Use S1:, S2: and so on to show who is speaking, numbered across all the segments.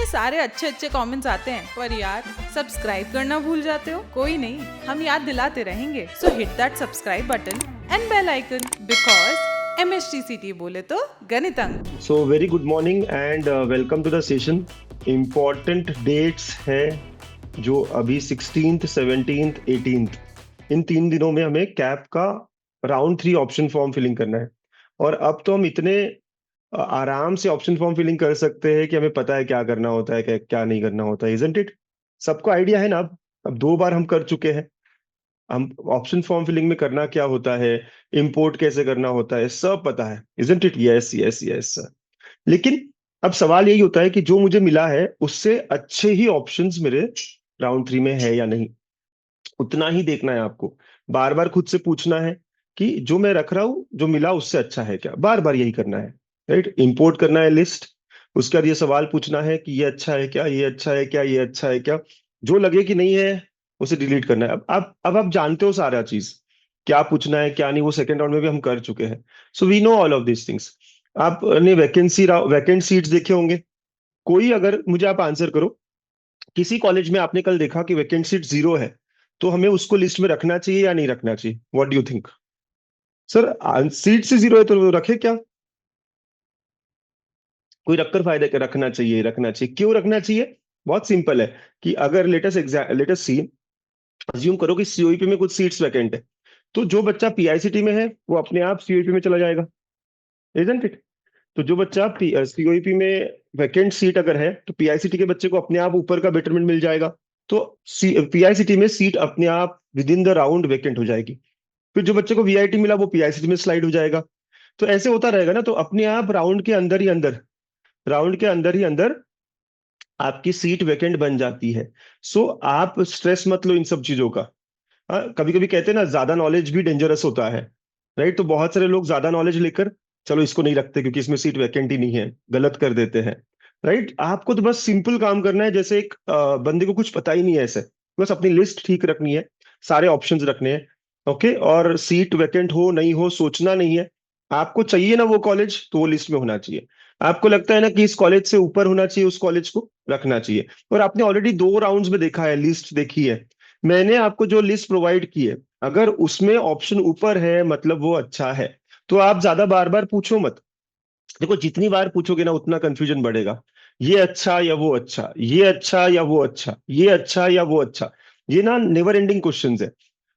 S1: सारे अच्छे अच्छे कमेंट्स आते हैं, पर यार सब्सक्राइब करना भूल जाते हो। कोई नहीं, हम याद दिलाते रहेंगे। So hit that subscribe button and bell icon, because MSTCT बोले तो गणित अंक।
S2: So very good morning and welcome to the session. Important dates है जो अभी 16th 17th 18th, इन 3 दिनों में हमें कैप का राउंड 3 ऑप्शन फॉर्म फिलिंग करना है। और अब तो हम इतने आराम से ऑप्शन फॉर्म फिलिंग कर सकते हैं कि हमें पता है क्या करना होता है, क्या क्या नहीं करना होता है, इजंट इट? सबको आइडिया है ना? अब 2 बार हम कर चुके हैं। हम ऑप्शन फॉर्म फिलिंग में करना क्या होता है, इंपोर्ट कैसे करना होता है, सब पता है, isn't it? Yes yes yes. लेकिन अब सवाल यही होता है कि जो मुझे मिला है उससे अच्छे ही ऑप्शंस मेरे राउंड 3 में है या नहीं। उतना ही देखना है आपको। बार बार खुद से पूछना है कि जो मैं रख रहा हूं, जो मिला उससे अच्छा है क्या। बार बार यही करना है, राइट? इंपोर्ट करना है लिस्ट। उसके बाद ये सवाल पूछना है कि ये अच्छा है क्या, ये अच्छा है क्या, ये अच्छा है क्या। जो लगे कि नहीं है उसे डिलीट करना है। अब आप जानते हो सारा चीज, क्या पूछना है क्या नहीं। वो सेकंड राउंड में भी हम कर चुके हैं। So we know all of this things. आपने वैकेंट सीट्स देखे होंगे। कोई, अगर मुझे आप आंसर करो, किसी कॉलेज में आपने कल देखा कि वैकेंट सीट 0 है, तो हमें उसको लिस्ट में रखना चाहिए या नहीं रखना चाहिए? What do you think? Sir, seat से 0 है तो रखे क्या? कोई रखकर फायदा क्या? रखना चाहिए, रखना चाहिए। क्यों रखना चाहिए? बहुत सिंपल है कि अगर लेटेस्ट सी अज्यूम करो कि सीओईपी में कुछ सीट्स वैकेंट है, तो जो बच्चा पीआईसीटी में है वो अपने आप सीओईपी में चला जाएगा, इजंट इट? तो जो बच्चा सीओईपी में वैकेंट सीट अगर है, तो पीआईसीटी के बच्चे को अपने आप ऊपर का बेटरमेंट मिल जाएगा। तो पीआईसीटी में सीट अपने आप with in the round vacant हो जाएगी। फिर जो बच्चे को वीआईटी मिला वो पीआईसीटी में स्लाइड हो जाएगा। तो ऐसे होता रहेगा ना। तो अपने आप राउंड के अंदर ही अंदर आपकी सीट वैकेंट बन जाती है। सो आप स्ट्रेस मत लो इन सब चीजों का। कभी कभी कहते हैं ना, ज्यादा नॉलेज भी डेंजरस होता है, राइट? तो बहुत सारे लोग ज्यादा नॉलेज लेकर, चलो इसको नहीं रखते क्योंकि इसमें सीट वैकेंट ही नहीं है, गलत कर देते हैं, राइट? आपको तो बस सिंपल काम करना है। जैसे एक बंदे को कुछ पता ही नहीं है ऐसे, बस अपनी लिस्ट ठीक रखनी है, सारे ऑप्शंस रखने हैं, ओके? और सीट वैकेंट हो नहीं हो सोचना नहीं है। आपको चाहिए ना वो कॉलेज, तो वो लिस्ट में होना चाहिए। आपको लगता है ना कि इस कॉलेज से ऊपर होना चाहिए, उस कॉलेज को रखना चाहिए। और आपने ऑलरेडी 2 राउंड्स में देखा है, लिस्ट देखी है। मैंने आपको जो लिस्ट प्रोवाइड की है, अगर उसमें ऑप्शन ऊपर है मतलब वो अच्छा है। तो आप ज्यादा बार बार पूछो मत। देखो, जितनी बार पूछोगे ना उतना कंफ्यूजन बढ़ेगा। ये अच्छा या वो अच्छा, ये अच्छा या वो अच्छा, ये अच्छा या वो अच्छा। ये ना नेवर एंडिंग क्वेश्चंस है।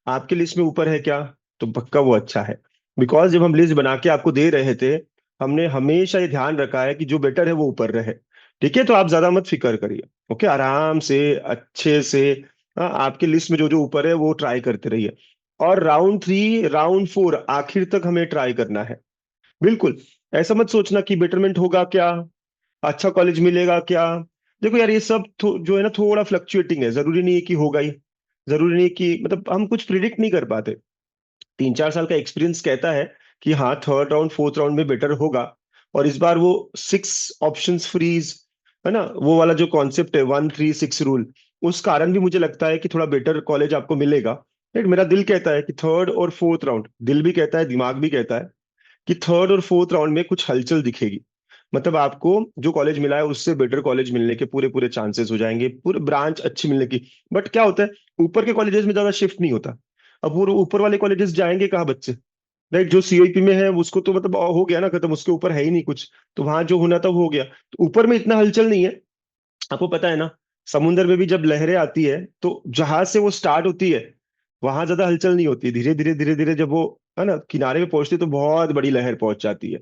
S2: आपके लिस्ट में ऊपर है क्या, तो पक्का वो अच्छा है। बिकॉज जब हम लिस्ट बना के आपको दे रहे थे, हमने हमेशा ये ध्यान रखा है कि जो बेटर है वो ऊपर रहे। ठीक है? तो आप ज्यादा मत फिक्र करिए, ओके? आराम से, अच्छे से, आपके लिस्ट में जो जो ऊपर है वो ट्राई करते रहिए। और राउंड 3 राउंड 4 आखिर तक हमें ट्राई करना है। बिल्कुल। ऐसा मत सोचना कि बेटरमेंट होगा क्या, अच्छा कॉलेज मिलेगा क्या। देखो यार, ये सब जो है ना, थोड़ा फ्लक्चुएटिंग है। जरूरी नहीं है कि होगा ही, जरूरी नहीं कि, मतलब हम कुछ प्रिडिक्ट नहीं कर पाते। 3-4 साल का एक्सपीरियंस कहता है कि हाँ, थर्ड राउंड फोर्थ राउंड में बेटर होगा। और इस बार वो 6 ऑप्शंस फ्रीज, है ना, वो वाला जो कॉन्सेप्ट है 1-3-6 रूल, उस कारण भी मुझे लगता है कि थोड़ा बेटर कॉलेज आपको मिलेगा। राइट? मेरा दिल कहता है कि थर्ड और फोर्थ राउंड, दिल भी कहता है दिमाग भी कहता है कि थर्ड और फोर्थ राउंड में कुछ हलचल दिखेगी। मतलब आपको जो कॉलेज मिला है उससे बेटर कॉलेज मिलने के पूरे पूरे चांसेस हो जाएंगे, पूरे ब्रांच अच्छी मिलने की। बट क्या होता है, ऊपर के कॉलेजेस में ज्यादा शिफ्ट नहीं होता। अब वो ऊपर वाले कॉलेजेस जाएंगे कहाँ बच्चे? राइट? जो सीआईपी में है उसको तो मतलब हो गया ना खत्म, उसके ऊपर है ही नहीं कुछ। तो वहां जो होना था वो हो गया। तो ऊपर में इतना हलचल नहीं है। आपको पता है ना, समुंदर में भी जब लहरें आती है तो जहाज से वो स्टार्ट होती है, वहां ज्यादा हलचल नहीं होती। धीरे धीरे धीरे धीरे जब वो, है ना, किनारे पे पहुंचती है तो बहुत बड़ी लहर पहुंच जाती है।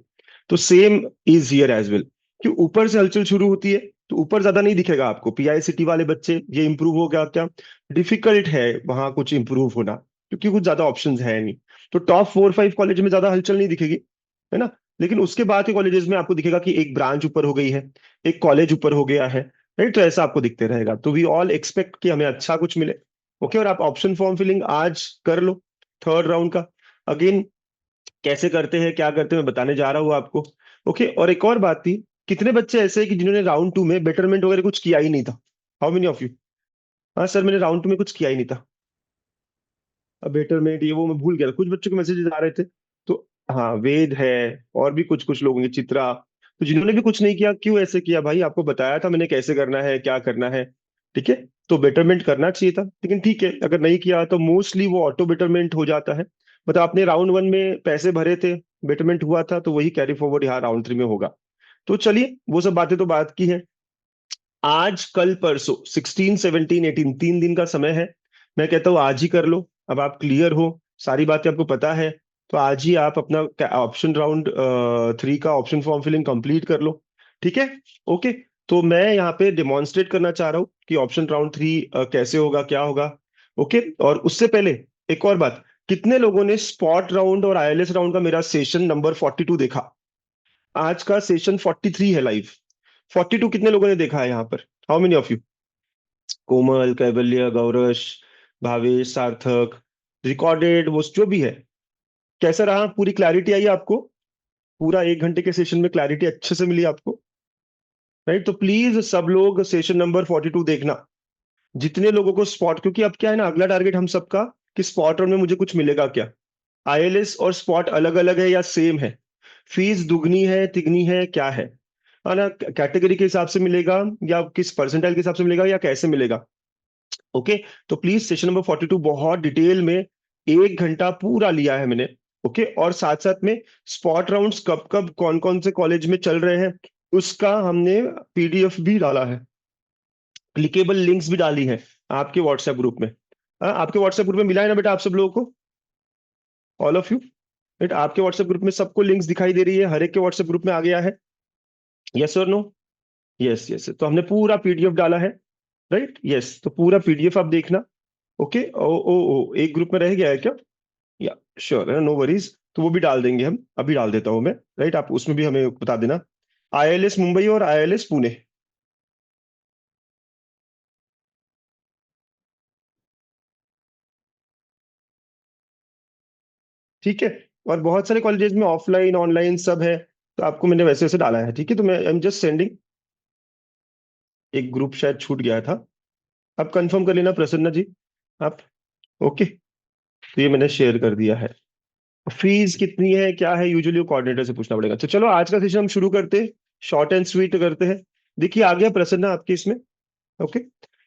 S2: तो same is here as well, कि ऊपर से हलचल शुरू होती है तो ऊपर ज्यादा नहीं दिखेगा आपको। पीआईसीटी वाले बच्चे, ये इंप्रूव हो गया क्या? डिफिकल्ट है वहां कुछ इंप्रूव होना, क्योंकि कुछ ज्यादा ऑप्शन है नहीं। तो टॉप 4-5 कॉलेज में ज्यादा हलचल नहीं दिखेगी, है ना? लेकिन उसके बाद के कॉलेजेस में आपको दिखेगा कि एक ब्रांच ऊपर हो गई है, एक कॉलेज ऊपर हो गया है, राइट? तो ऐसा आपको दिखते रहेगा। तो वी ऑल एक्सपेक्ट कि हमें अच्छा कुछ मिले, ओके? और आप ऑप्शन फॉर्म फिलिंग आज कर लो, थर्ड राउंड का। अगेन, कैसे करते हैं क्या करते हैं मैं बताने जा रहा हूँ आपको, ओके? और एक और बात थी, कितने बच्चे ऐसे हैं कि जिन्होंने राउंड 2 में बेटरमेंट वगैरह कुछ किया ही नहीं था? How many of you? हाँ सर, मैंने राउंड 2 में कुछ किया ही नहीं था। अब बेटरमेंट ये वो मैं भूल गया था। कुछ बच्चों के मैसेजेस आ रहे थे। तो हाँ, वेद है, और भी कुछ कुछ लोग होंगे, चित्रा, तो जिन्होंने भी कुछ नहीं किया, क्यों ऐसे किया भाई? आपको बताया था मैंने कैसे करना है, क्या करना है। ठीक है, तो बेटरमेंट करना चाहिए था, लेकिन ठीक है, अगर नहीं किया तो मोस्टली वो ऑटो बेटरमेंट हो जाता है। मतलब आपने राउंड वन में पैसे भरे थे, बेटरमेंट हुआ था, तो वही कैरी फॉरवर्ड यहाँ राउंड थ्री में होगा। तो चलिए, वो सब बातें तो बात की है। आज कल परसों 16, 17, 18 3 दिन का समय है। मैं कहता हूँ आज ही कर लो। अब आप क्लियर हो, सारी बातें आपको पता है, तो आज ही आप अपना ऑप्शन राउंड थ्री का ऑप्शन फॉर्म फिलिंग कंप्लीट कर लो। ठीक है, ओके। तो मैं यहाँ पे डिमॉन्स्ट्रेट करना चाह रहा हूँ कि ऑप्शन राउंड थ्री कैसे होगा, क्या होगा। ओके, और उससे पहले एक और बात, कितने लोगों ने स्पॉट राउंड और आईएलएस राउंड का मेरा सेशन नंबर 42 देखा? आज का सेशन 43 है लाइव। 42 कितने लोगों ने देखा है यहाँ पर? How many of you? Komal, Kaivalya, Gaurash, Bhavesh, सार्थक, रिकॉर्डेड, वो जो भी है। कैसा रहा? पूरी क्लैरिटी आई आपको? पूरा 1 घंटे के सेशन में क्लैरिटी अच्छे से मिली आपको? राइट, तो प्लीज सब लोग सेशन नंबर 42 देखना। जितने लोगों को स्पॉट, क्योंकि अब क्या है ना, अगला टारगेट हम सबका कि स्पॉट राउंड में मुझे कुछ मिलेगा क्या। आईएलएस और स्पॉट अलग अलग है या सेम है? फीस दुगनी है, तिगनी है ना? कैटेगरी के हिसाब से मिलेगा, या किस परसेंटाइल के हिसाब से मिलेगा, या कैसे मिलेगा? ओके, तो प्लीज सेशन नंबर 42 बहुत डिटेल में 1 घंटा पूरा लिया है मैंने। ओके, और साथ साथ में स्पॉट राउंड्स कब कब कौन कौन से कॉलेज में चल रहे हैं, उसका हमने पीडीएफ भी डाला है, क्लिकेबल लिंक्स भी डाली है आपके व्हाट्सएप ग्रुप में। आपके व्हाट्सएप ग्रुप में मिला है ना बेटा आप सब लोगों को? All of you, right? आपके व्हाट्सएप ग्रुप में सबको लिंक्स दिखाई दे रही है? हर एक के व्हाट्सएप ग्रुप में आ गया है? यस और नो? यस यस, तो हमने पूरा पीडीएफ डाला है। राइट, यस, तो पूरा पीडीएफ आप देखना। ओके, ओ ओ ओ, एक ग्रुप में रह गया है क्या? या श्योर है, नो वरीज, तो वो भी डाल देंगे हम, अभी डाल देता हूं मैं। राइट, आप उसमें भी हमें बता देना। आईएलएस मुंबई और आईएलएस पुणे। ठीक है, और बहुत सारे कॉलेजेस में ऑफलाइन ऑनलाइन सब है, तो आपको मैंने वैसे वैसे डाला है। ठीक है, तो मैं आई एम जस्ट सेंडिंग। एक ग्रुप शायद छूट गया था, आप कंफर्म कर लेना प्रसन्ना जी, आप। ओके, तो ये मैंने शेयर कर दिया है। फीस कितनी है, क्या है, यूजुअली कोऑर्डिनेटर से पूछना पड़ेगा। तो चलो आज का सेशन हम शुरू करते हैं, शॉर्ट एंड स्वीट करते हैं। देखिए आ गया प्रसन्ना आपके इसमें। ओके,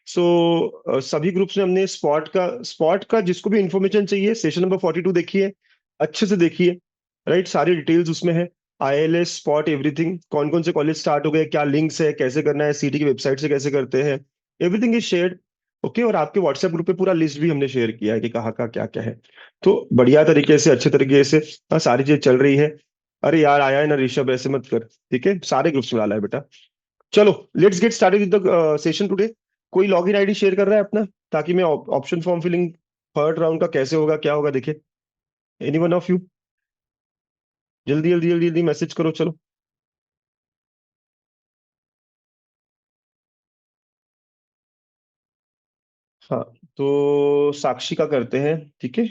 S2: सो सभी ग्रुप्स में हमने स्पॉट का जिसको भी इंफॉर्मेशन चाहिए, सेशन नंबर 42 देखिए, अच्छे से देखिए। राइट, सारी डिटेल्स उसमें है। आईएलएस स्पॉट एवरीथिंग, कौन कौन से कॉलेज स्टार्ट हो गए, क्या लिंक्स है, कैसे करना है, सीटी की वेबसाइट से कैसे करते हैं, एवरीथिंग इज शेयर्ड। ओके, और आपके व्हाट्सएप ग्रुप पे पूरा लिस्ट भी हमने शेयर किया है कि कहाँ का क्या क्या है। तो बढ़िया तरीके से, अच्छे तरीके से सारी चीज चल रही है। अरे यार, आया है ना ऋषभ, ऐसे मत कर। ठीक है, सारे ग्रुप्स में डाला है बेटा। चलो, let's get started with the session today. कोई लॉगिन आईडी शेयर कर रहा है अपना, ताकि मैं option form filling third round का कैसे होगा, क्या होगा, देखे। एनी वन ऑफ यू, जल्दी जल्दी जल्दी जल्दी मैसेज करो, चलो। हाँ, तो साक्षी का करते हैं। ठीक है,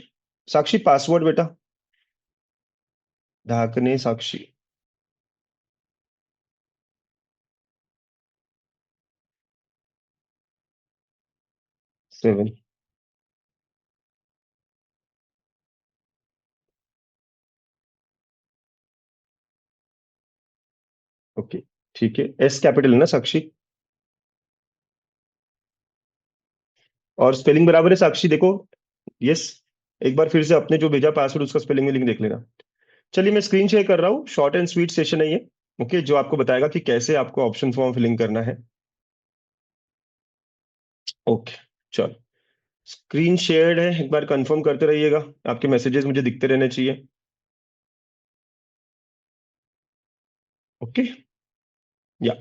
S2: साक्षी पासवर्ड बेटा, ढाकने साक्षी। 7। ओके, ठीक है, एस कैपिटल है ना साक्षी? और स्पेलिंग बराबर है साक्षी, देखो। यस, एक बार फिर से अपने जो भेजा पासवर्ड उसका स्पेलिंग में लिंक देख लेना। चलिए, मैं स्क्रीन शेयर कर रहा हूँ, शॉर्ट एंड स्वीट सेशन है ये। ओके, जो आपको बताएगा कि कैसे आपको ऑप्शन फॉर्म फिलिंग करना है। ओके, चलो, स्क्रीन शेयर्ड है, एक बार कंफर्म करते रहिएगा। आपके मैसेजेस मुझे दिखते रहने चाहिए। ओके, या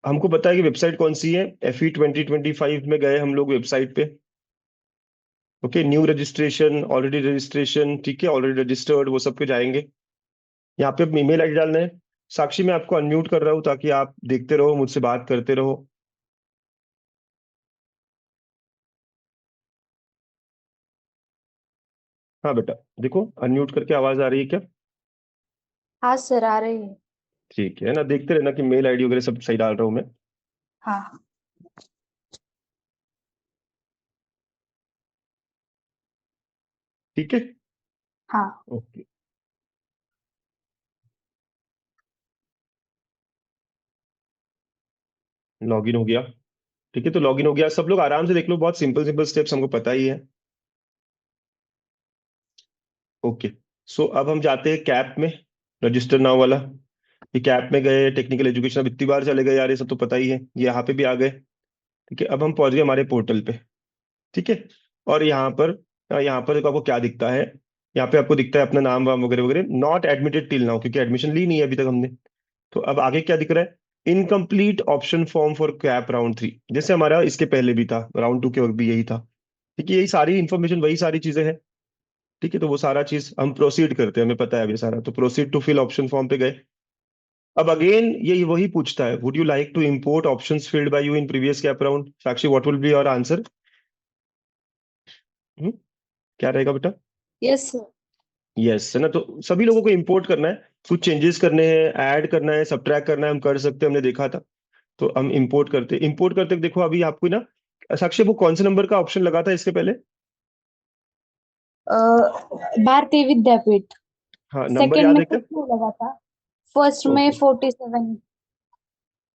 S2: हमको बताया कि वेबसाइट कौन सी है। FE 2025 में गए हम लोग वेबसाइट पे। Okay, new registration, already registration, ठीक है, ऑलरेडी रजिस्टर्ड, वो सब पे जाएंगे। यहाँ पे ईमेल आईडी डालना है। साक्षी, मैं आपको अनम्यूट कर रहा हूँ ताकि आप देखते रहो, मुझसे बात करते रहो। हाँ बेटा, देखो अनम्यूट करके आवाज आ रही है क्या?
S3: हाँ सर, आ रही है।
S2: ठीक है ना, देखते रहना कि मेल आईडी वगैरह सब सही डाल रहा हूँ मैं।
S3: हाँ
S2: ठीक है,
S3: हाँ।
S2: ओके। लॉगिन हो गया। ठीक है, तो लॉगिन हो गया, सब लोग आराम से देख लो, बहुत सिंपल सिंपल स्टेप्स हमको पता ही है। ओके, सो अब हम जाते हैं कैप में, रजिस्टर नाउ वाला। ये कैप में गए, टेक्निकल एजुकेशन, अब इतनी बार चले गए यार, ये सब तो पता ही है, ये यहाँ पे भी आ गए। ठीक है, अब हम पहुंच गए हमारे पोर्टल पे। ठीक है, और यहाँ पर देखो आपको क्या दिखता है। यहाँ पे आपको दिखता है अपना नाम वाम वगैरह वगैरह, नॉट एडमिटेड टिल नाउ, क्योंकि एडमिशन ली नहीं है अभी तक हमने। तो अब आगे क्या दिख रहा है, incomplete option form for cap round 3, जैसे हमारा इसके पहले भी था, राउंड 2 के वक्त भी यही था। ठीक है, यही सारी इंफॉर्मेशन, वही सारी चीजें हैं। ठीक है, तो वो सारा चीज हम प्रोसीड करते हैं, हमें पता है अभी सारा, तो proceed to fill option form पे गए। अब अगेन ये वही पूछता है, would you like to import options filled by you in previous CAP round, Sakshi what will be your answer? क्या रहेगा बेटा?
S3: Yes sir.
S2: यस है ना, तो सभी लोगों को इंपोर्ट करना है, कुछ चेंजेस करने हैं, ऐड करना है, सब्ट्रैक्ट करना है, हम कर सकते हैं, हमने देखा था। तो हम इंपोर्ट करते देखो अभी आपको ना, साक्षी वो कौन से नंबर का ऑप्शन लगा था इसके पहले?
S3: भारतीय विद्यापीठ।
S2: हाँ, नंबर
S3: सेकंड
S2: याद
S3: में
S2: है क्या?
S3: कुछ नहीं लगा था। फर्स्ट में
S2: ओके
S3: 47।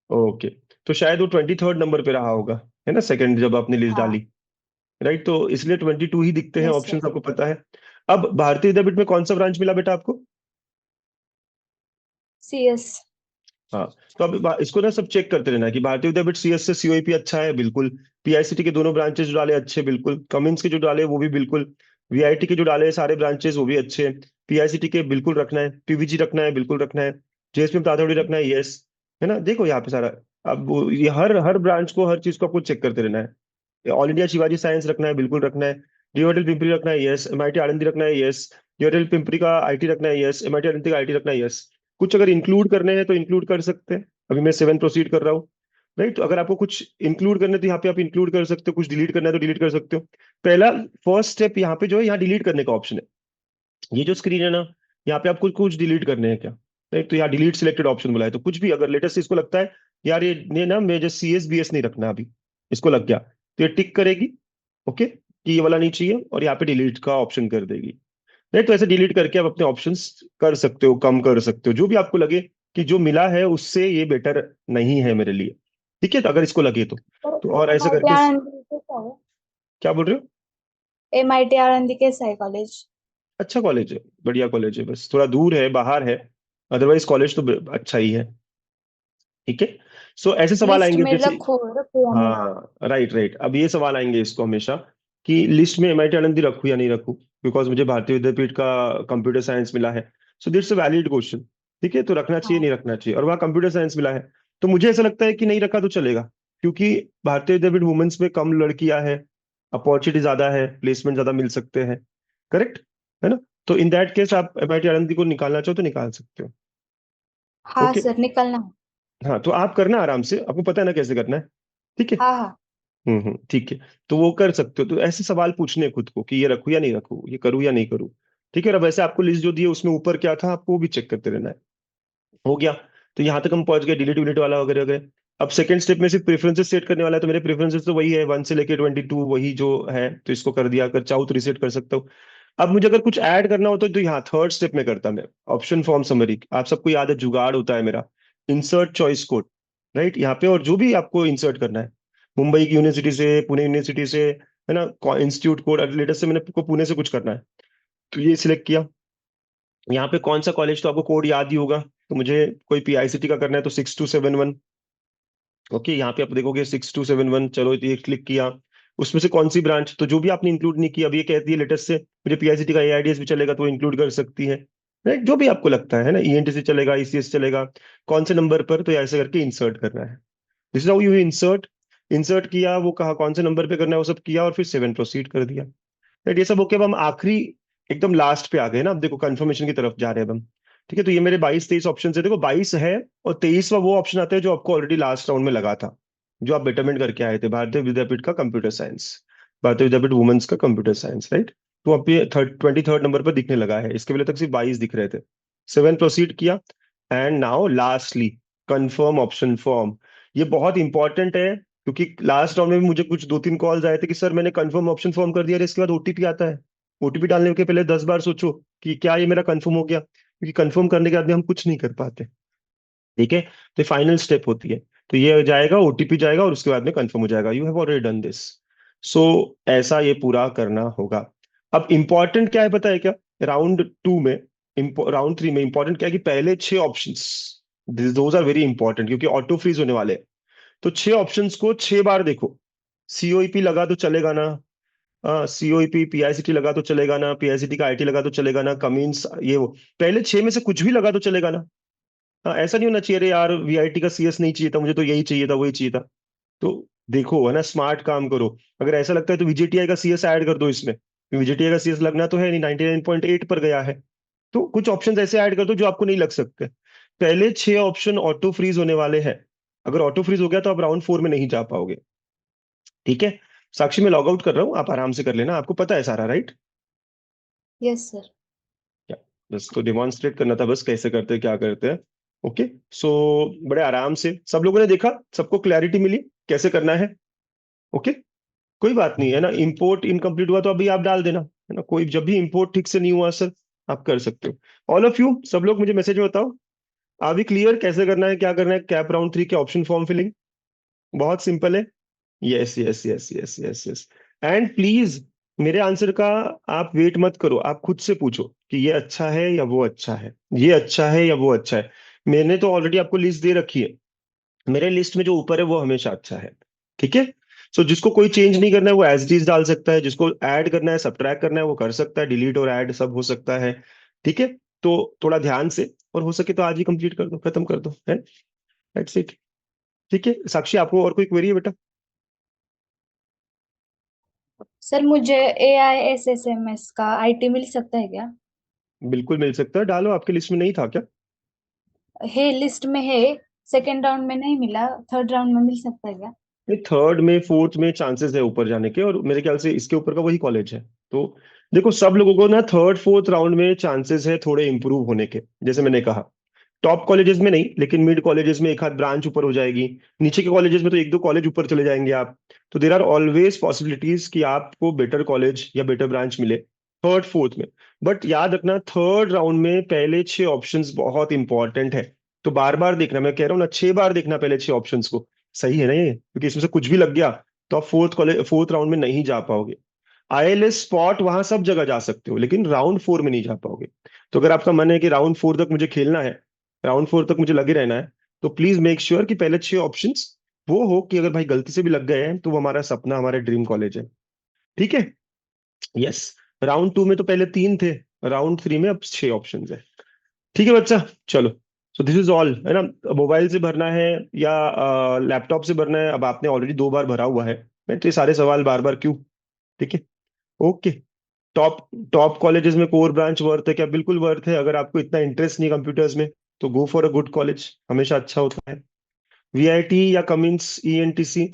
S2: ओके, तो शायद वो 23rd नंबर पे रहा होगा, है ना, सेकंड जब आपने लिस्ट
S3: हाँ।
S2: डाली। राइट, तो इसलिए 22 ही दिखते हैं
S3: यस
S2: ऑप्शन,
S3: सर।
S2: आपको पता है। अब भारतीय विद्यापीठ में कौन सा ब्रांच मिला बेटा आपको?
S3: CS।
S2: हाँ, तो अब इसको ना सब चेक करते रहना है कि भारतीय विद्यापीठ सीएस से सीओईपी अच्छा है, बिल्कुल। पीआईसीटी के दोनों ब्रांचेस जो डाले अच्छे, बिल्कुल। कमिंस के जो डाले वो भी बिल्कुल। वीआईटी के जो डाले सारे ब्रांचेस वो भी अच्छे हैं। पीआईसीटी के बिल्कुल रखना है, पीवीजी रखना है, बिल्कुल रखना है। जेएसपी में तातड़ी रखना है, यस। है ना, देखो यहाँ पे सारा। अब ये हर हर ब्रांच को, हर चीज को आपको चेक करते रहना है। ऑल इंडिया शिवाजी साइंस रखना है, बिल्कुल रखना है। डीओएलटी पिंपरी रखना है, यस। एमआईटी आनंदी रखना है, यस। डीओएलटी पिंपरी का आईटी रखना है, यस। एमआईटी आनंदी का आईटी रखना है, यस। कुछ अगर इंक्लूड करने हैं तो इंक्लूड कर सकते हैं। अभी मैं 7 प्रोसीड कर रहा हूँ। राइट, तो अगर आपको कुछ इंक्लूड करना है तो यहाँ पे आप इंक्लूड कर सकते हो, कुछ डिलीट करना है तो डिलीट कर सकते हो। पहला फर्स्ट स्टेप यहाँ पे जो है, यहाँ डिलीट करने का ऑप्शन है। ये जो स्क्रीन है ना, यहाँ पे आपको कुछ डिलीट करने हैं क्या? राइट, तो यहाँ डिलीट सिलेक्टेड ऑप्शन बोला है, तो कुछ भी अगर लेटेस्ट इसको लगता है यार ये ना मुझे CS BS नहीं रखना अभी, इसको लग गया, तो ये टिक करेगी। ओके, कि ये वाला नहीं चाहिए, और यहाँ पे डिलीट का ऑप्शन कर देगी। नहीं, तो ऐसे डिलीट करके आप अपने ऑप्शंस कर सकते हो, कम कर सकते हो, जो भी आपको लगे कि जो मिला है उससे ये बेटर नहीं है मेरे लिए। ठीक है, तो अगर इसको लगे
S3: सर
S2: तो और ऐसे
S3: MIT
S2: करके।
S3: आनंदी कैसा है?
S2: क्या बोल रहे हो?
S3: MIT आनंदी कैसा है कॉलेज?
S2: अच्छा कॉलेज है, बढ़िया कॉलेज है, बस थोड़ा दूर है, बाहर है। अदरवाइज कॉलेज तो अच्छा ही है। ठीक है, सो ऐसे सवाल
S3: लिस्ट
S2: आएंगे
S3: में
S2: जैसे।
S3: रखो रखो या नहीं?
S2: हाँ, राइट राइट, अब ये सवाल आएंगे इसको हमेशा, कि लिस्ट में एमआईटी आनंदी रखूं या नहीं रखूं, बिकॉज मुझे भारतीय विद्यापीठ का कंप्यूटर साइंस मिला है। सो दिट्स अ वैलिड क्वेश्चन। ठीक है, तो रखना चाहिए
S3: हाँ।
S2: नहीं रखना चाहिए, और वहाँ कंप्यूटर साइंस मिला है। तो मुझे ऐसा लगता है कि नहीं रखा तो चलेगा, क्योंकि भारतीय विद्यापीठ वुमेन्स में कम लड़कियां हैं, अपॉर्चुनिटी ज्यादा है, प्लेसमेंट ज्यादा मिल सकते हैं। करेक्ट, है ना? तो इन दैट केस आप एमआईटी आनंदी को निकालना चाहो तो निकाल सकते हो।
S3: हाँ
S2: ओके,
S3: सर, निकलना है।
S2: हाँ, तो आप करना आराम से, आपको पता है ना कैसे करना है। ठीक है।
S3: हाँ हाँ।
S2: ठीक है, तो वो कर सकते हो, तो ऐसे सवाल पूछने हैं खुद को कि ये रखूं या नहीं रखूं, ये करूं या नहीं करूं। ठीक है, और अब वैसे आपको लिस्ट जो दी है उसमें ऊपर क्या था आपको वो भी चेक करते रहना है। हो गया, तो यहाँ तक हम पहुंच गए, डिलीट विलीट वाला वगैरह वगैरह। अब सेकंड स्टेप में सिर्फ प्रेफरेंसेस सेट करने वाला है, तो मेरे प्रेफरेंसेस तो वही है 1 से लेके 22, वही जो है, तो इसको कर दिया, अगर चाहूँ तो रिसेट कर सकता हूँ। अब मुझे अगर कुछ ऐड करना हो तो यहाँ थर्ड स्टेप में करता मैं, ऑप्शन फॉर्म समरी, आप सबको याद है जुगाड़ होता है मेरा, इंसर्ट चॉइस कोड। राइट, यहाँ पे और जो भी आपको इंसर्ट करना है, मुंबई की यूनिवर्सिटी से, पुणे यूनिवर्सिटी से, है ना, इंस्टीट्यूट कोड, लेटेस्ट से मैंने को पुणे से कुछ करना है, तो ये सिलेक्ट किया। यहाँ पे कौन सा कॉलेज, तो आपको कोड याद ही होगा, तो मुझे कोई PICT का करना है तो 6271। ओके, यहाँ पे आप देखोगे 6271, चलो ये क्लिक किया। उसमें से कौन सी ब्रांच, तो जो भी आपने इंक्लूड नहीं किया, अब ये कहती है लेटेस्ट से मुझे PICT का AIDS भी चलेगा, तो वो इंक्लूड कर सकती है। राइट, जो भी आपको लगता है ना, ENTC चलेगा, ECS चलेगा, कौन से नंबर पर, तो ऐसे करके इंसर्ट करना है। This is how you insert. Insert किया, वो कहा कौन से नंबर पे करना है, वो सब किया, और फिर 7 प्रोसीड कर दिया। राइट, ये सब होके अब हम आखिरी एकदम लास्ट पे आ गए ना, अब देखो कंफर्मेशन की तरफ जा रहे हैं अब हम। ठीक है, तो ये मेरे 22-23 ऑप्शन है, देखो 22 है, और 23वां वो ऑप्शन आता है जो आपको ऑलरेडी लास्ट राउंड में लगा था, जो आप बेटरमेंट करके आए थे, भारतीय विद्यापीठ का कंप्यूटर साइंस, भारतीय विद्यापीठ वुमेन्स का कंप्यूटर साइंस। राइट, तो अब ये 23rd नंबर पर दिखने लगा है, इसके पहले तक सिर्फ 22 दिख रहे थे। 7 प्रोसीड किया, and now lastly confirm option form. ये बहुत इंपॉर्टेंट है, क्योंकि लास्ट राउंड में भी मुझे कुछ 2-3 कॉल्स आए थे कि सर मैंने कंफर्म ऑप्शन फॉर्म कर दिया, और इसके बाद OTP आता है। OTP डालने के पहले 10 बार सोचो कि क्या ये मेरा कंफर्म हो गया, क्योंकि कंफर्म करने के बाद भी हम कुछ नहीं कर पाते। ठीक है, तो फाइनल स्टेप होती है। तो ये जाएगा, ओटीपी जाएगा और उसके बाद में कंफर्म हो जाएगा, you have already done this. So ऐसा ये पूरा करना होगा। अब इंपॉर्टेंट क्या है पता है क्या? राउंड 2 में, राउंड 3 में इंपॉर्टेंट क्या है कि पहले 6 options, those are very important, क्योंकि ऑटो फ्रीज होने वाले हैं। तो 6 ऑप्शंस को 6 बार देखो। सीओईपी लगा तो चलेगा ना? सीओईपी पीआईसीटी लगा तो चलेगा ना? पीआईसीटी का आईटी लगा तो चलेगा ना? कमीन्स ये वो, पहले 6 में से कुछ भी लगा तो चलेगा ना? ऐसा नहीं होना चाहिए अरे यार वीआईटी का सीएस नहीं चाहिए था मुझे, तो यही चाहिए था, वही चाहिए था। तो देखो है ना, स्मार्ट काम करो। अगर ऐसा लगता है तो वीजेटीआई का सीएस ऐड कर दो इसमें। वीजेटीआई का सीएस लगना तो है नहीं, 99.8 पर गया है। तो कुछ ऑप्शन ऐसे ऐड कर दो जो आपको नहीं लग सकते। पहले 6 ऑप्शन ऑटो फ्रीज होने वाले हैं। अगर ऑटो फ्रीज हो गया तो आप राउंड 4 में नहीं जा पाओगे। ठीक है? साक्षी, मैं लॉग आउट कर रहा हूँ, आप आराम से कर लेना, आपको पता है सारा, राइट?
S3: Yes sir.
S2: क्या, बस तो डिमॉन्स्ट्रेट करना था, बस कैसे करते हैं क्या करते हैं। ओके। सो बड़े आराम से सब लोगों ने देखा, सबको क्लैरिटी मिली कैसे करना है। ओके। कोई बात नहीं है ना, इंपोर्ट इनकम्प्लीट हुआ तो अभी आप डाल देना, है ना? कोई जब भी इंपोर्ट ठीक से नहीं हुआ सर, आप कर सकते हो। ऑल ऑफ यू, सब लोग मुझे मैसेज में बताओ, अभी क्लियर कैसे करना है, क्या करना है? कैप राउंड 3 के ऑप्शन फॉर्म फिलिंग बहुत सिंपल है। Yes yes yes yes yes yes. And please मेरे आंसर का आप वेट मत करो, आप खुद से पूछो कि ये अच्छा है या वो अच्छा है, ये अच्छा है या वो अच्छा है। मैंने तो ऑलरेडी आपको लिस्ट दे रखी है, मेरे लिस्ट में जो ऊपर है वो हमेशा अच्छा है। ठीक है? सो जिसको कोई चेंज नहीं करना है वो एज इट इज डाल सकता है, जिसको ऐड करना है सब्ट्रैक्ट करना है वो कर सकता है, डिलीट और ऐड सब हो सकता है। ठीक है? तो थोड़ा ध्यान से, और हो सके तो आज ही कंप्लीट कर दो, खत्म कर दो, है? That's it. ठीक है साक्षी, आपको और कोई क्वेरी है बेटा?
S3: सर मुझे AISSMS का IT मिल सकता है क्या?
S2: बिल्कुल मिल सकता है, डालो, आपके लिस्ट में नहीं था क्या?
S3: है, लिस्ट में है। सेकेंड राउंड में नहीं मिला, थर्ड राउंड में मिल सकता है क्या?
S2: नहीं, थर्ड में फोर्थ में चांसेस है ऊपर जाने के, और मेरे ख्याल से इसके ऊपर का वही कॉलेज है। तो देखो, सब लोगों को ना थर्ड फोर्थ राउंड में चांसेस है थोड़े इंप्रूव होने के, जैसे मैंने कहा। टॉप कॉलेजेस में नहीं, लेकिन मिड कॉलेजेस में एक आध ब्रांच ऊपर हो जाएगी। नीचे के कॉलेजेस में तो एक दो कॉलेज ऊपर चले जाएंगे आप। तो देर आर ऑलवेज पॉसिबिलिटीज कि आपको बेटर कॉलेज या बेटर ब्रांच मिले थर्ड फोर्थ में। बट याद रखना, थर्ड राउंड में पहले 6 ऑप्शंस बहुत इंपॉर्टेंट है। तो बार बार देखना, मैं कह रहा हूँ ना, 6 बार देखना पहले 6 ऑप्शंस को। सही है ना ये? क्योंकि इसमें से कुछ भी लग गया तो आप फोर्थ राउंड में नहीं जा पाओगे। आईएलएस स्पॉट वहां सब जगह जा सकते हो, लेकिन राउंड 4 में नहीं जा पाओगे। तो अगर आपका मन है कि राउंड 4 तक मुझे खेलना है, राउंड 4 तक मुझे लगे रहना है, तो प्लीज मेक श्योर कि पहले 6 ऑप्शंस वो हो कि अगर भाई गलती से भी लग गए हैं तो वो हमारा सपना, हमारे ड्रीम कॉलेज है। ठीक है? यस। राउंड 2 में तो पहले 3 थे, राउंड 3 में अब 6 ऑप्शंस है। ठीक है बच्चा, चलो। सो दिस इज ऑल, है ना? मोबाइल से भरना है या लैपटॉप से भरना है, अब आपने ऑलरेडी 2 बार भरा हुआ है, मैं तो ये सारे सवाल बार बार क्यों? ठीक है? ओके। टॉप टॉप कॉलेजेस में कोर ब्रांच वर्थ है क्या? बिल्कुल वर्थ है। अगर आपको इतना इंटरेस्ट नहीं कंप्यूटर्स में तो go for a good college, हमेशा अच्छा होता है। वीआईटी या कमिंस ईएनटीसी,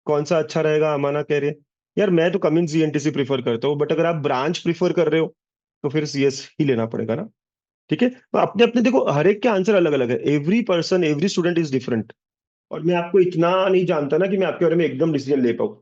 S2: कौन सा अच्छा रहेगा? अमाना कह रहे हैं। यार मैं तो कमिंस ईएनटीसी प्रीफर करता हूँ, बट अगर आप ब्रांच प्रीफर कर रहे हो तो फिर सीएस ही लेना पड़ेगा ना। ठीक है? तो अपने अपने देखो, हर एक के आंसर अलग अलग है, every person every student is different. और मैं आपको इतना नहीं जानता ना कि मैं आपके बारे में एकदम डिसीजन ले पाऊँ।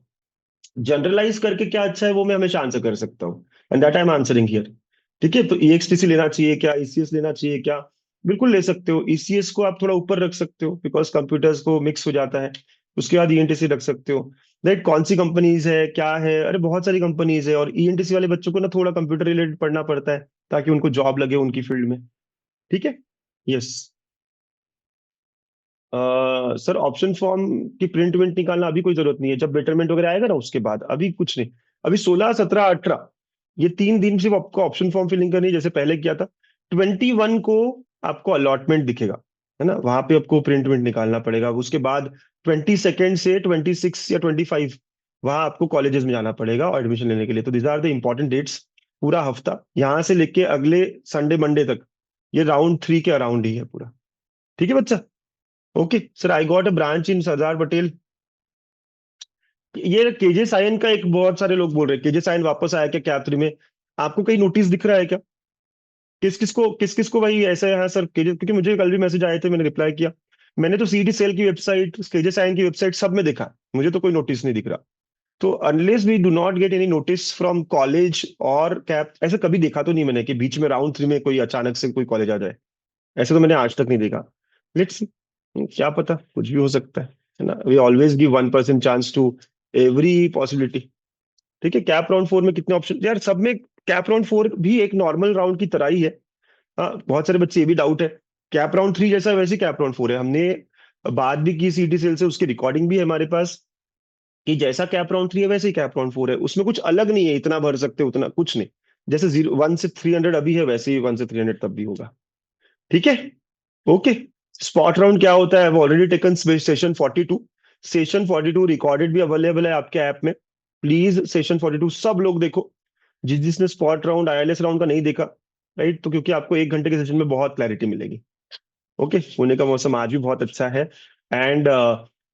S2: जनरलाइज करके क्या अच्छा है वो मैं हमेशा आंसर कर सकता हूँ, and that I am answering here. ठीक है? तो ईएक्सटीसी लेना चाहिए क्या, ईसीएस लेना चाहिए क्या? बिल्कुल ले सकते हो। ईसीएस को आप थोड़ा ऊपर रख सकते हो बिकॉज कंप्यूटर्स को मिक्स हो जाता है। उसके बाद ईएनटीसी रख सकते हो। राइट? कौन सी कंपनीज है, क्या है? अरे बहुत सारी कंपनीज है, और ईएनटीसी वाले बच्चों को ना थोड़ा कंप्यूटर रिलेटेड पढ़ना पड़ता है ताकि उनको जॉब लगे उनकी फील्ड में। ठीक है? यस। सर ऑप्शन फॉर्म की प्रिंट विंट निकालना अभी कोई जरूरत नहीं है, जब बेटरमेंट वगैरह आएगा ना उसके बाद, अभी कुछ नहीं। अभी 16, 17, 18 ये 3 दिन सिर्फ आपको ऑप्शन फॉर्म फिलिंग करनी है, जैसे पहले किया था। 21 को आपको अलॉटमेंट दिखेगा, है ना? वहां पे आपको प्रिंट विंट निकालना पड़ेगा। उसके बाद 22 से 26 या 25 वहां आपको कॉलेजेस में जाना पड़ेगा और एडमिशन लेने के लिए। तो these are the important dates. पूरा हफ्ता यहाँ से लेके अगले संडे मंडे तक ये राउंड 3 के अराउंड ही है पूरा। ठीक है बच्चा? Okay sir, I got a branch in Sardar Patel. ये केजे साइन का एक, बहुत सारे लोग बोल रहे हैं केजे साइन वापस आया क्या कैप 3 में? आपको कहीं नोटिस दिख रहा है क्या? किस किस को भाई ऐसा है? हाँ सर केजे, क्योंकि मुझे कल भी मैसेज आए थे, मैंने रिप्लाई किया। मैंने तो सीडी सेल की वेबसाइट, केजे साइन की वेबसाइट सब में देखा, मुझे तो कोई नोटिस नहीं दिख रहा। तो unless we do not get any notice from college और कैप, ऐसा कभी देखा तो नहीं मैंने कि बीच में राउंड 3 में कोई अचानक से कोई कॉलेज आ जाए। ऐसे तो मैंने आज तक नहीं देखा। लेट्स, क्या पता, कुछ भी हो सकता है ना। We always give 1% chance to every possibility. ठीक है, कैप राउंड 4 में कितने ऑप्शन यार, सब में कैप राउंड 4 भी एक नॉर्मल राउंड की तरह ही है। हाँ, बहुत सारे बच्चे ये भी डाउट है, कैप राउंड 3 जैसा है वैसे कैप राउंड 4 है। हमने बात भी की सीटी सेल से, उसकी रिकॉर्डिंग भी है हमारे पास, कि जैसा कैप राउंड 3 है वैसे ही कैप राउंड 4 है, उसमें कुछ अलग नहीं है, इतना भर सकते हो उतना कुछ नहीं। जैसे 1 से 300 अभी है, वैसे ही 1 से 300 तब भी होगा। ठीक है, ओके। स्पॉट राउंड क्या होता है, वो already taken session 42। Session 42 recorded भी अवेलेबल है आपके ऐप में। प्लीज सेशन 42 सब लोग देखो, जिसने स्पॉट राउंड आईएलएस राउंड का नहीं देखा, राइट, तो क्योंकि आपको 1 घंटे के सेशन में बहुत क्लैरिटी मिलेगी। ओके, पुणे का मौसम आज भी बहुत अच्छा है। And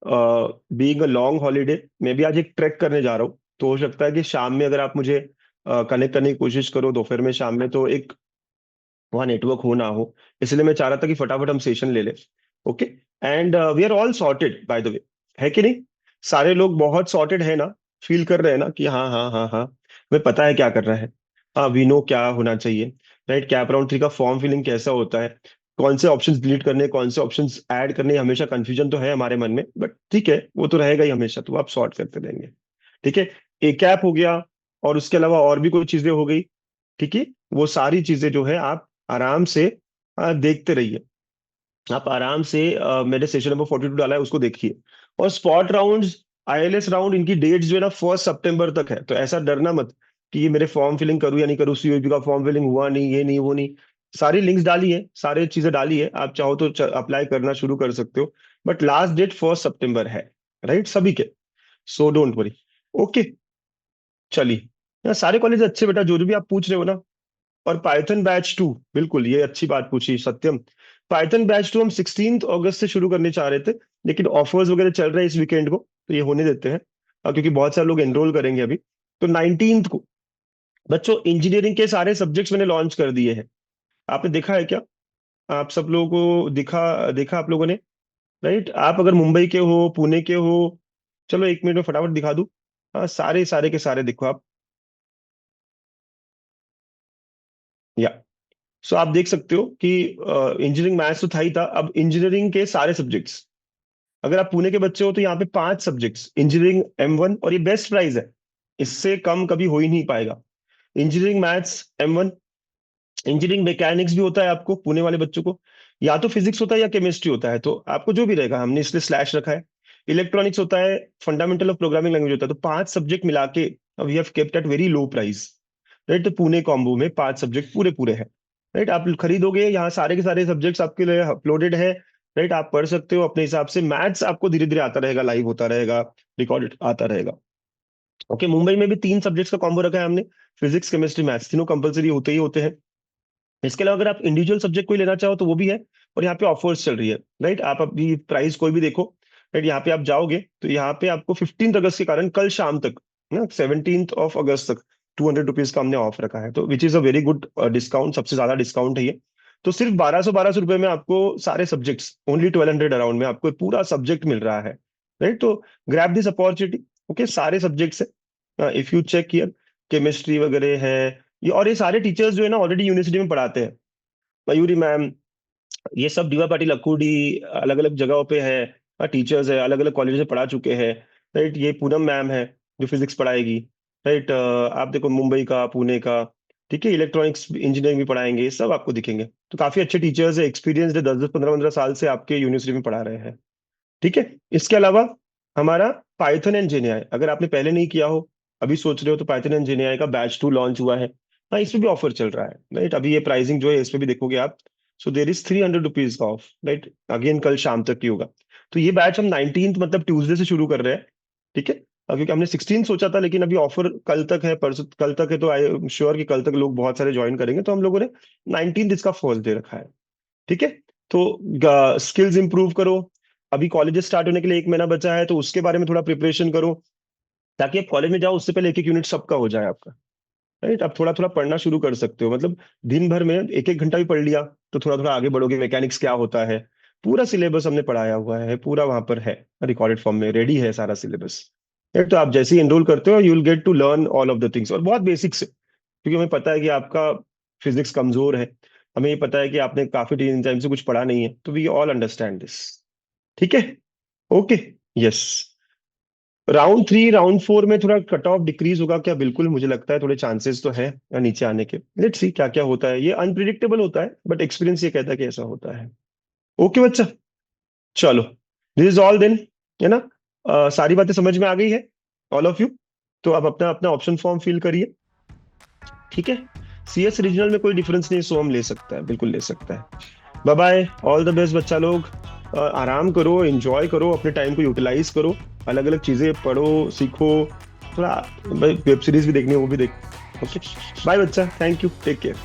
S2: being a long holiday, मैं भी आज एक ट्रैक करने जा रहा हूँ, तो हो सकता है कि शाम में अगर आप मुझे कनेक्ट करने की कोशिश करो दोपहर में, शाम में, तो एक वहाँ नेटवर्क हो ना हो, इसलिए मैं चाह रहा था कि फटाफट हम सेशन ले लें। Okay, and we are all sorted by the way, है कि नहीं? सारे लोग बहुत सॉर्टेड है ना, फील कर रहे हैं ना कि हाँ हाँ हाँ हाँ, हमें पता है क्या कर रहा है। हाँ, वी नो क्या होना चाहिए, राइट। कैप राउंड 3 का फॉर्म फिलिंग कैसा होता है, कौन से ऑप्शंस डिलीट करने, कौन से ऑप्शंस ऐड करने, हमेशा कंफ्यूजन तो है हमारे मन में, बट ठीक है, वो तो रहेगा ही हमेशा, तो आप सॉर्ट करते रहेंगे। ठीक है, एक कैप हो गया, और उसके अलावा और भी कोई चीजें हो गई। ठीक है, वो सारी चीजें जो है आप आराम से देखते रहिए। आप आराम से मैंने सेशन नंबर 42 डाला है, उसको देखिए। और स्पॉट राउंड्स, आईएलएस राउंड, इनकी डेट्स जो है ना 1 सितंबर तक है, तो ऐसा डरना मत कि ये मेरे फॉर्म फिलिंग करूँ या नहीं करूँ, सीओपी का फॉर्म फिलिंग हुआ नहीं, ये नहीं वो नहीं। सारी लिंक्स डाली है, सारी चीजें डाली है, आप चाहो तो अप्लाई करना शुरू कर सकते हो। बट लास्ट डेट 1 सितंबर है, राइट, सभी के। So don't worry. ओके, चलिए। यहाँ सारे कॉलेज अच्छे बेटा, जो जो भी आप पूछ रहे हो ना। और पाइथन बैच 2, बिल्कुल ये अच्छी बात पूछी सत्यम। पाइथन बैच 2 हम 16 अगस्त से शुरू करने चाह रहे थे, लेकिन ऑफर्स वगैरह चल रहे हैं इस वीकेंड को, तो ये होने देते हैं। क्योंकि बहुत सारे लोग एनरोल करेंगे अभी। तो 19 को बच्चों इंजीनियरिंग के सारे सब्जेक्ट्स मैंने लॉन्च कर दिए हैं। आपने देखा है क्या? आप सब लोगों को दिखा देखा आप लोगों ने, राइट? आप अगर मुंबई के हो, पुणे के हो, चलो 1 मिनट में फटाफट दिखा दूं। हाँ, सारे सारे के सारे देखो आप। या सो आप देख सकते हो कि इंजीनियरिंग मैथ्स तो था ही था, अब इंजीनियरिंग के सारे सब्जेक्ट्स। अगर आप पुणे के बच्चे हो तो यहाँ पे 5 सब्जेक्ट्स इंजीनियरिंग M1, और ये बेस्ट प्राइस है, इससे कम कभी हो ही नहीं पाएगा। Engineering maths M1, engineering mechanics भी होता है आपको पुणे वाले बच्चों को, या तो फिजिक्स होता है या केमिस्ट्री होता है, तो आपको जो भी रहेगा, हमने इसलिए स्लैश रखा है। इलेक्ट्रॉनिक्स होता है, फंडामेंटल ऑफ प्रोग्रामिंग लैंग्वेज होता है, तो 5 सब्जेक्ट मिला के we have kept at very low price, right. तो पुणे कॉम्बो में 5 सब्जेक्ट पूरे पूरे हैं, राइट। आप खरीदोगे, यहाँ सारे के सारे सब्जेक्ट्स आपके लिए अपलोडेड है, राइट। आप पढ़ सकते हो अपने हिसाब से, मैथ्स आपको धीरे धीरे आता रहेगा, लाइव होता रहेगा, रिकॉर्डेड आता रहेगा। ओके, मुंबई में भी 3 सब्जेक्ट्स का कॉम्बो रखा है हमने, फिजिक्स केमिस्ट्री मैथ्स, तीनों कंपलसरी होते ही होते हैं। इसके अलावा अगर आप इंडिविजुअल सब्जेक्ट कोई लेना चाहो तो वो भी है, और यहाँ पे ऑफर्स चल रही है, राइट। आप अभी प्राइस कोई भी देखो, राइट। यहाँ पे आप जाओगे तो यहाँ पे आपको 15 अगस्त के कारण कल शाम तक ना, 17 अगस्त तक 200 रुपीज का हमने ऑफ रखा है, तो which is a very good discount, सबसे ज्यादा डिस्काउंट है ये। तो सिर्फ 1200 रुपए में आपको सारे सब्जेक्ट्स, ओनली 1200 अराउंड में आपको पूरा सब्जेक्ट मिल रहा है, राइट। तो ग्रैब दिस अपॉर्चुनिटी। ओके, सारे सब्जेक्ट्स है, if you check here, chemistry वगैरह है ये, और ये सारे टीचर्स जो है ना ऑलरेडी यूनिवर्सिटी में पढ़ाते हैं। मयूरी मैम, ये सब डीवा पाटिल अक्कूडी, अलग अलग जगहों पे है, टीचर्स है, अलग अलग कॉलेज से पढ़ा चुके हैं, राइट। ये पूनम मैम है जो फिजिक्स पढ़ाएगी, राइट। आप देखो मुंबई का, पुणे का, ठीक है, इलेक्ट्रॉनिक्स इंजीनियरिंग भी पढ़ाएंगे, ये सब आपको दिखेंगे। तो काफी अच्छे टीचर्स है, एक्सपीरियंस है, 10 10 15 15 साल से आपके यूनिवर्सिटी में पढ़ा रहे हैं। ठीक है, इसके अलावा हमारा पाइथन एंड जेएनआई, अगर आपने पहले नहीं किया हो, अभी सोच रहे हो, तो पाइथन एंड जेएनआई का बैच 2 लॉन्च हुआ है। हाँ, इसमें भी ऑफर चल रहा है, राइट। अभी ये प्राइसिंग जो है इसमें भी देखोगे आप, सो देर इज 300 रुपीज का ऑफ, राइट। अगेन कल शाम तक ही होगा। तो ये बैच हम 19 मतलब ट्यूसडे से शुरू कर रहे हैं। ठीक है, क्योंकि हमने 16 सोचा था, लेकिन अभी ऑफर कल तक है, परसों कल तक है, तो आई एम श्योर कि कल तक लोग बहुत सारे ज्वाइन करेंगे, तो हम लोगों ने 19 इसका फर्स्ट डे रखा है। ठीक है, तो स्किल्स इंप्रूव करो। अभी कॉलेजेस स्टार्ट होने के लिए 1 महीना बचा है, तो उसके बारे में थोड़ा प्रिपरेशन करो, ताकि आप कॉलेज में जाओ उससे पहले एक एक यूनिट सबका हो जाए आपका, राइट। आप थोड़ा थोड़ा पढ़ना शुरू कर सकते हो, मतलब दिन भर में एक एक घंटा भी पढ़ लिया, तो थोड़ा थोड़ा आगे बढ़ोगे। मैकेनिक्स क्या होता है, पूरा सिलेबस हमने पढ़ाया हुआ है, पूरा वहां पर है, रिकॉर्डेड फॉर्म में रेडी है सारा सिलेबस। तो आप जैसे ही एनरोल करते हो, you will get to learn all of the things, और बहुत बेसिक से, क्योंकि हमें पता है कि आपका फिजिक्स कमजोर है, हमें ये पता है कि आपने काफी टाइम से कुछ पढ़ा नहीं है, तो वी ऑल अंडरस्टैंड दिस। ठीक है, ओके, यस। राउंड 3 राउंड 4 में थोड़ा कट ऑफ डिक्रीज होगा क्या? बिल्कुल, मुझे लगता है थोड़े चांसेस तो है नीचे आने के। लेट्स सी क्या क्या होता है, ये अनप्रिडिक्टेबल होता है बट एक्सपीरियंस ये कहता है कि ऐसा होता है। ओके बच्चा, चलो, दिस इज ऑल देन, है ना? सारी बातें समझ में आ गई है ऑल ऑफ यू? तो अब अपना अपना ऑप्शन फॉर्म फिल करिए, ठीक है? सीएस रीजनल में कोई डिफरेंस नहीं, सो हम ले सकता है, बिल्कुल ले सकता है। Bye bye, all the best बच्चा लोग। आराम करो, एंजॉय करो, अपने टाइम को यूटिलाइज करो, अलग अलग चीजें पढ़ो, सीखो, थोड़ा वेब सीरीज भी देखनी है वो भी देख। ओके, बाय बच्चा, थैंक यू, टेक केयर।